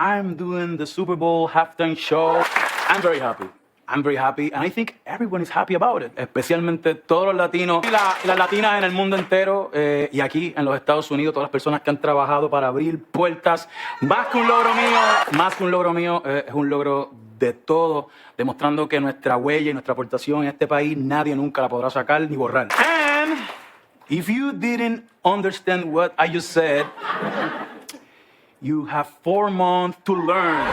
I'm doing the Super Bowl halftime show. I'm very happy. I'm very happy, and I think everyone is happy about it, especialmente todos los latinos y las latinas en el mundo entero, y aquí en los Estados Unidos, todas las personas que han trabajado para abrir puertas. Más que un logro mío, es un logro de todos, demostrando que nuestra huella y nuestra aportación en este país nadie nunca la podrá sacar ni borrar. And if you didn't understand what I just said, you have 4 months to learn.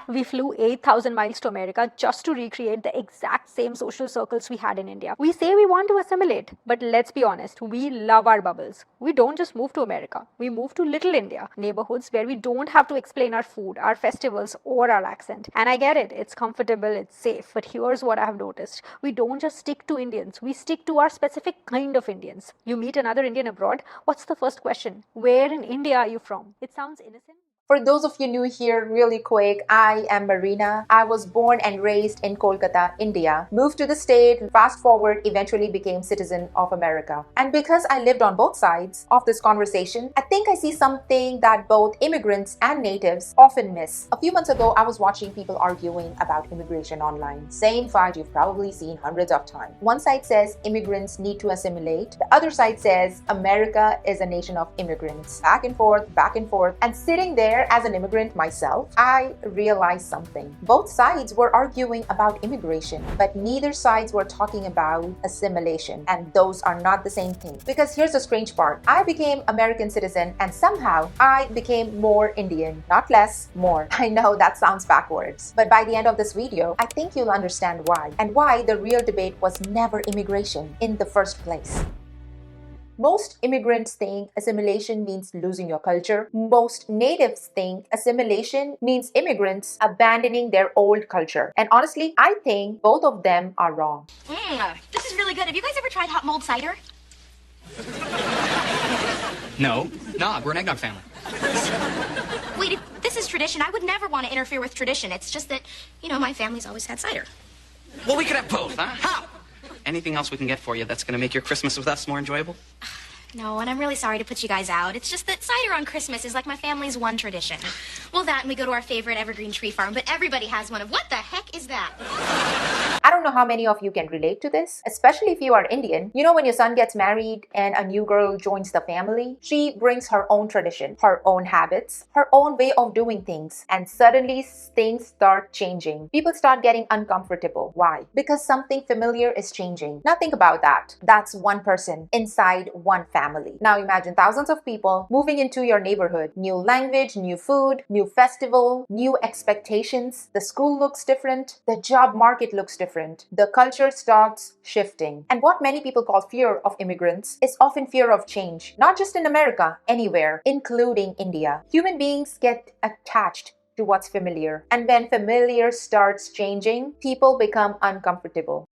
We flew 8,000 miles to America just to recreate the exact same social circles we had in India. We say we want to assimilate, but let's be honest, we love our bubbles. We don't just move to America, we move to Little India, neighborhoods where we don't have to explain our food, our festivals, or our accent. And I get it, it's comfortable, it's safe, but here's what I have noticed. We don't just stick to Indians, we stick to our specific kind of Indians. You meet another Indian abroad, what's the first question? Where in India are you from? It sounds innocent. For those of you new here, really quick, I am Marina. I was born and raised in Kolkata, India. Moved to the state, fast forward, eventually became citizen of America. And because I lived on both sides of this conversation, I think I see something that both immigrants and natives often miss. A few months ago, I was watching people arguing about immigration online. Same fight you've probably seen hundreds of times. One side says immigrants need to assimilate. The other side says America is a nation of immigrants. Back and forth. And sitting there as an immigrant myself, I realized something. Both sides were arguing about immigration, but neither sides were talking about assimilation, and those are not the same thing. Because here's the strange part. I became American citizen and somehow I became more Indian. Not less, more. I know that sounds backwards, but by the end of this video, I think you'll understand why, and why the real debate was never immigration in the first place. Most immigrants think assimilation means losing your culture. Most natives think assimilation means immigrants abandoning their old culture. And honestly, I think both of them are wrong. This is really good. Have you guys ever tried hot mulled cider? No. Nah, we're an eggnog family. Wait, if this is tradition, I would never want to interfere with tradition. It's just that, my family's always had cider. Well, we could have both, huh? How? Anything else we can get for you that's going to make your Christmas with us more enjoyable? No, and I'm really sorry to put you guys out. It's just that cider on Christmas is like my family's one tradition. Well, that and we go to our favorite evergreen tree farm, but everybody has one of what the heck is that? I don't know how many of you can relate to this, especially if you are Indian. You know when your son gets married and a new girl joins the family, she brings her own tradition, her own habits, her own way of doing things, and suddenly things start changing. People start getting uncomfortable. Why? Because something familiar is changing. Now think about that. That's one person inside one family. Now imagine thousands of people moving into your neighborhood. New language, new food, new festival, new expectations. The school looks different. The job market looks different. The culture starts shifting. And what many people call fear of immigrants is often fear of change. Not just in America, anywhere, including India. Human beings get attached to what's familiar. And when familiar starts changing, people become uncomfortable.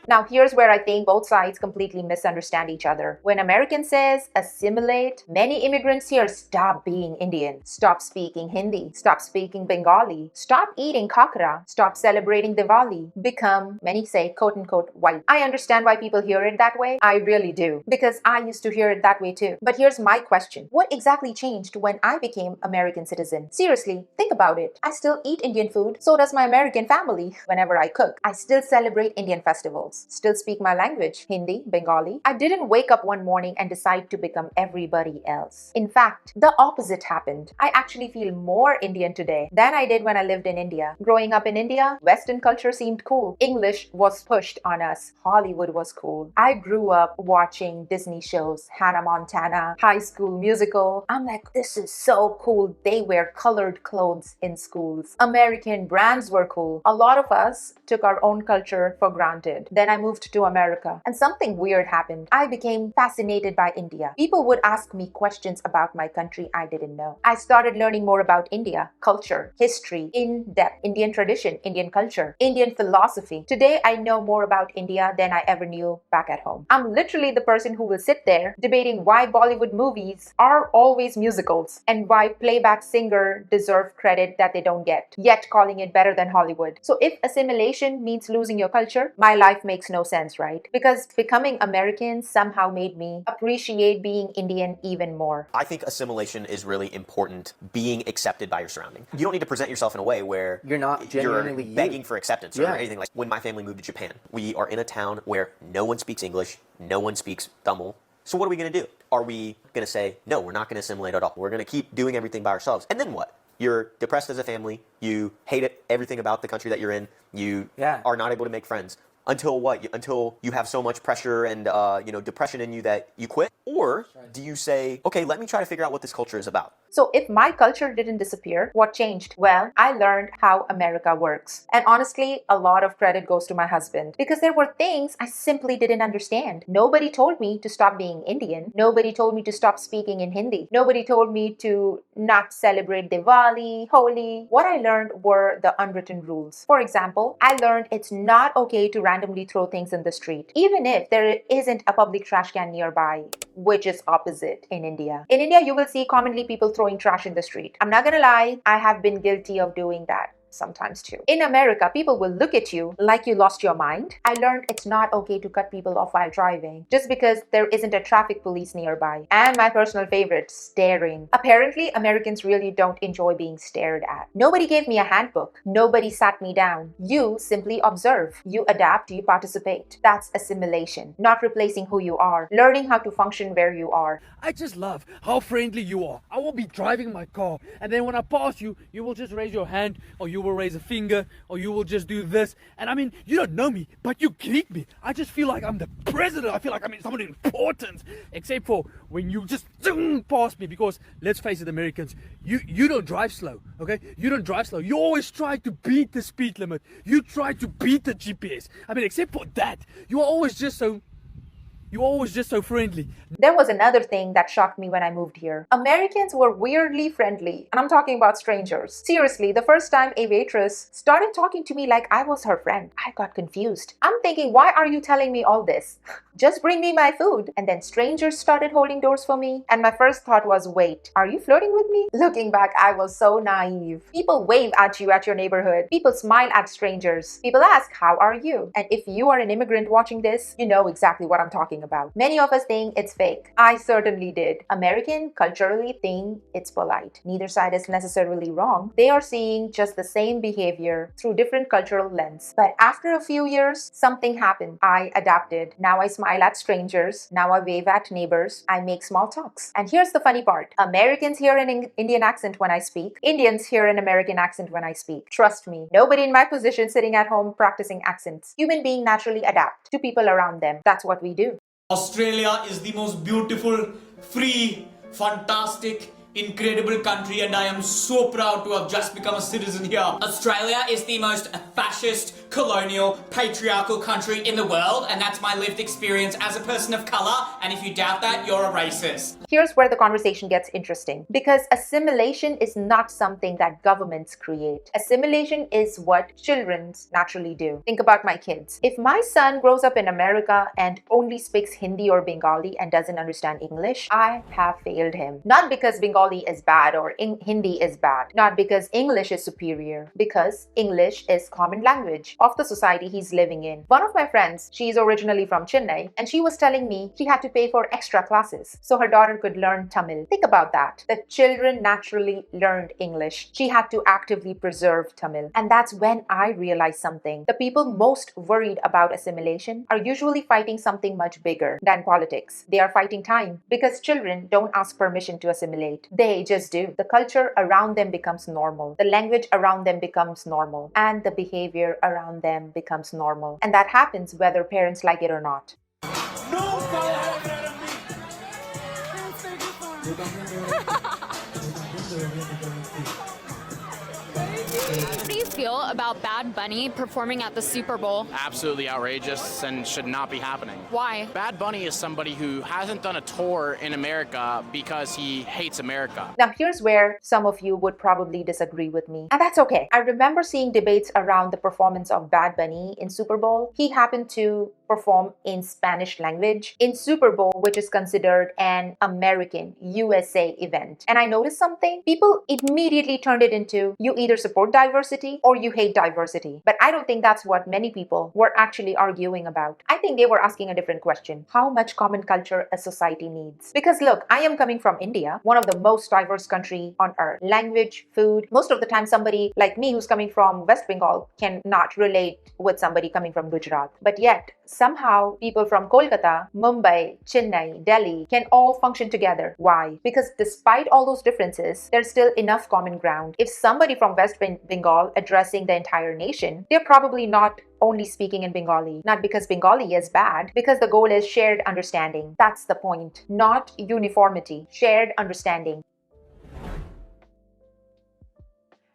Now, here's where I think both sides completely misunderstand each other. When American says assimilate, many immigrants here stop being Indian, stop speaking Hindi, stop speaking Bengali, stop eating kakra, stop celebrating Diwali, become, many say, quote unquote, white. I understand why people hear it that way. I really do. Because I used to hear it that way too. But here's my question. What exactly changed when I became American citizen? Seriously, think about it. I still eat Indian food. So does my American family whenever I cook. I still celebrate Indian festivals. Still speak my language, Hindi, Bengali. I didn't wake up one morning and decide to become everybody else. In fact, the opposite happened. I actually feel more Indian today than I did when I lived in India. Growing up in India, Western culture seemed cool. English was pushed on us. Hollywood was cool. I grew up watching Disney shows, Hannah Montana, High School Musical. I'm like, this is so cool. They wear colored clothes in schools. American brands were cool. A lot of us took our own culture for granted. Then I moved to America. And something weird happened. I became fascinated by India. People would ask me questions about my country I didn't know. I started learning more about India, culture, history, in depth, Indian tradition, Indian culture, Indian philosophy. Today, I know more about India than I ever knew back at home. I'm literally the person who will sit there debating why Bollywood movies are always musicals and why playback singer deserve credit that they don't get, yet calling it better than Hollywood. So if assimilation means losing your culture, my life makes no sense, right? Because becoming American somehow made me appreciate being Indian even more. I think assimilation is really important, being accepted by your surrounding. You don't need to present yourself in a way where You're not genuinely you. begging for acceptance or Yeah. anything. Like when my family moved to Japan, we are in a town where no one speaks English, no one speaks Tamil. So what are we going to do? Are we going to say, no, we're not going to assimilate at all. We're going to keep doing everything by ourselves. And then what? You're depressed as a family. You hate everything about the country that you're in. You are not able to make friends. Until what? Until you have so much pressure and depression in you that you quit? Or do you say, okay, let me try to figure out what this culture is about? So if my culture didn't disappear, what changed? Well, I learned how America works. And honestly, a lot of credit goes to my husband because there were things I simply didn't understand. Nobody told me to stop being Indian. Nobody told me to stop speaking in Hindi. Nobody told me to not celebrate Diwali, Holi. What I learned were the unwritten rules. For example, I learned it's not okay to randomly throw things in the street, even if there isn't a public trash can nearby, which is opposite in India. In India, you will see commonly people throwing trash in the street. I'm not gonna lie, I have been guilty of doing that sometimes too. In America, people will look at you like you lost your mind. I learned it's not okay to cut people off while driving just because there isn't a traffic police nearby. And my personal favorite, staring. Apparently, Americans really don't enjoy being stared at. Nobody gave me a handbook. Nobody sat me down. You simply observe. You adapt, you participate. That's assimilation, not replacing who you are, learning how to function where you are. I just love how friendly you are. I will be driving my car, and then when I pass you, you will just raise your hand, or you will raise a finger, or you will just do this. And I mean, you don't know me, but you greet me. I just feel like I'm the president. I feel like I'm someone important. Except for when you just zoom past me, because let's face it, Americans, you don't drive slow, okay? You don't drive slow. You always try to beat the speed limit. You try to beat the GPS. I mean, except for that, you're always just so friendly. There was another thing that shocked me when I moved here. Americans were weirdly friendly, and I'm talking about strangers. Seriously, the first time a waitress started talking to me like I was her friend, I got confused. I'm thinking, why are you telling me all this? Just bring me my food. And then strangers started holding doors for me, and my first thought was, wait, are you flirting with me? Looking back, I was so naive. People wave at you at your neighborhood. People smile at strangers. People ask, how are you? And if you are an immigrant watching this, you know exactly what I'm talking about. Many of us think it's fake. I certainly did. American culturally think it's polite. Neither side is necessarily wrong. They are seeing just the same behavior through different cultural lens. But after a few years, something happened. I adapted. Now I smile at strangers. Now I wave at neighbors. I make small talks. And here's the funny part. Americans hear an Indian accent when I speak. Indians hear an American accent when I speak. Trust me, nobody in my position sitting at home practicing accents. Human beings naturally adapt to people around them. That's what we do. Australia is the most beautiful, free, fantastic, incredible country, and I am so proud to have just become a citizen here. Australia is the most fascist, colonial, patriarchal country in the world, and that's my lived experience as a person of colour, and if you doubt that, you're a racist. Here's where the conversation gets interesting, because assimilation is not something that governments create. Assimilation is what children naturally do. Think about my kids. If my son grows up in America and only speaks Hindi or Bengali and doesn't understand English, I have failed him. Not because Bengali is bad or Hindi is bad. Not because English is superior. Because English is common language of the society he's living in. One of my friends, she's originally from Chennai, and she was telling me she had to pay for extra classes so her daughter could learn Tamil. Think about that. The children naturally learned English. She had to actively preserve Tamil. And that's when I realized something. The people most worried about assimilation are usually fighting something much bigger than politics. They are fighting time because children don't ask permission to assimilate. They just do. The culture around them becomes normal. The language around them becomes normal. And the behavior around them becomes normal. And that happens whether parents like it or not. How do you feel about Bad Bunny performing at the Super Bowl? Absolutely outrageous and should not be happening. Why? Bad Bunny is somebody who hasn't done a tour in America because he hates America. Now, here's where some of you would probably disagree with me, and that's okay. I remember seeing debates around the performance of Bad Bunny in Super Bowl. He happened to perform in Spanish language in Super Bowl, which is considered an American USA event. And I noticed something. People immediately turned it into you either support diversity or you hate diversity. But I don't think that's what many people were actually arguing about. I think they were asking a different question. How much common culture a society needs? Because look, I am coming from India, one of the most diverse country on earth. Language, food. Most of the time somebody like me who's coming from West Bengal cannot relate with somebody coming from Gujarat. But yet, somehow people from Kolkata, Mumbai, Chennai, Delhi can all function together. Why? Because despite all those differences, there's still enough common ground. If somebody from West Bengal addressing the entire nation, they're probably not only speaking in Bengali. Not because Bengali is bad, because the goal is shared understanding. That's the point. Not uniformity, shared understanding.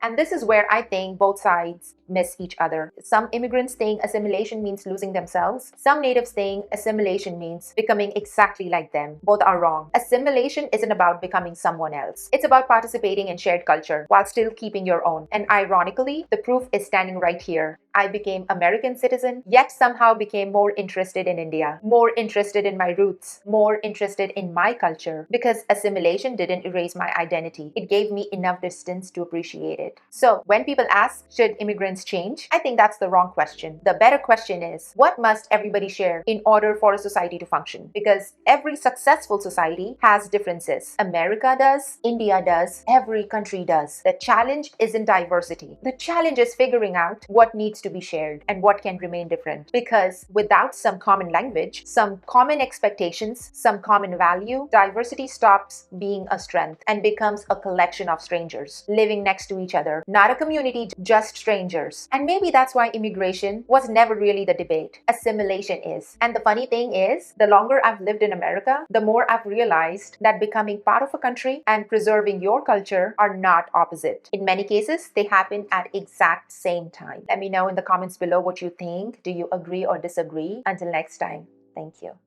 And this is where I think both sides miss each other. Some immigrants think assimilation means losing themselves. Some natives think assimilation means becoming exactly like them. Both are wrong. Assimilation isn't about becoming someone else. It's about participating in shared culture while still keeping your own. And ironically, the proof is standing right here. I became American citizen, yet somehow became more interested in India, more interested in my roots, more interested in my culture, because assimilation didn't erase my identity. It gave me enough distance to appreciate it. So when people ask, should immigrants change? I think that's the wrong question. The better question is, what must everybody share in order for a society to function? Because every successful society has differences. America does, India does, every country does. The challenge isn't diversity. The challenge is figuring out what needs to be shared and what can remain different. Because without some common language, some common expectations, some common value, diversity stops being a strength and becomes a collection of strangers living next to each other. Not a community, just strangers. And maybe that's why immigration was never really the debate. Assimilation is. And the funny thing is, the longer I've lived in America, the more I've realized that becoming part of a country and preserving your culture are not opposite. In many cases, they happen at exact same time. Let me know in the comments below what you think. Do you agree or disagree? Until next time, thank you.